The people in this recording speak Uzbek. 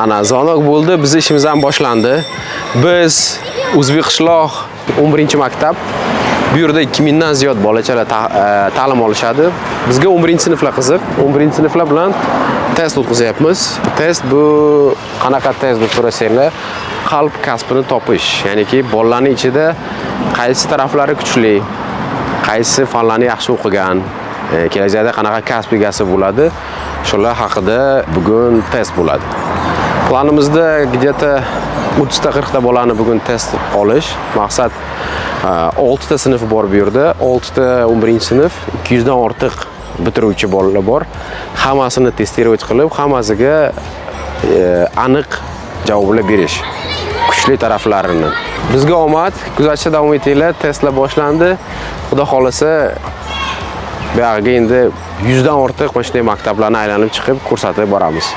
Ana zonog bo'ldi, biz ishimiz ham boshlandi. Biz O'zbekqishloq 11-maktab. Bu yerda 2000 dan ziyod bolachalar ta'lim olishadi. Bizga 11-sinflar qiziq. 11-sinflar bilan test o'tkazyapmiz. Test bu qanaqa test deb so'rasanglar, qalb kasbini topish. Ya'niki bolalarning ichida qaysi taraflari kuchli, qaysi fanlarni yaxshi o'qigan, kelajakda qanaqa kasb egasi bo'ladi, shular haqida bugun test bo'ladi. Planimizda где-то 30 ta 40 ta bolani bugun test olish. Maqsad 6 ta sinf bor bu yerda. 6 ta 11-sinf, 200 dan ortiq bitiruvchi bolalar bor. Hammasini testировать qilib, hammasiga aniq javoblar berish. Kuchli taraflarini. Bizga omad, kuzatishda davom etinglar. Testlar boshlandi. Xudo xolasa bu yerga endi 100 dan ortiq mana shunday maktablarni aylanib chiqib ko'rsatib boramiz.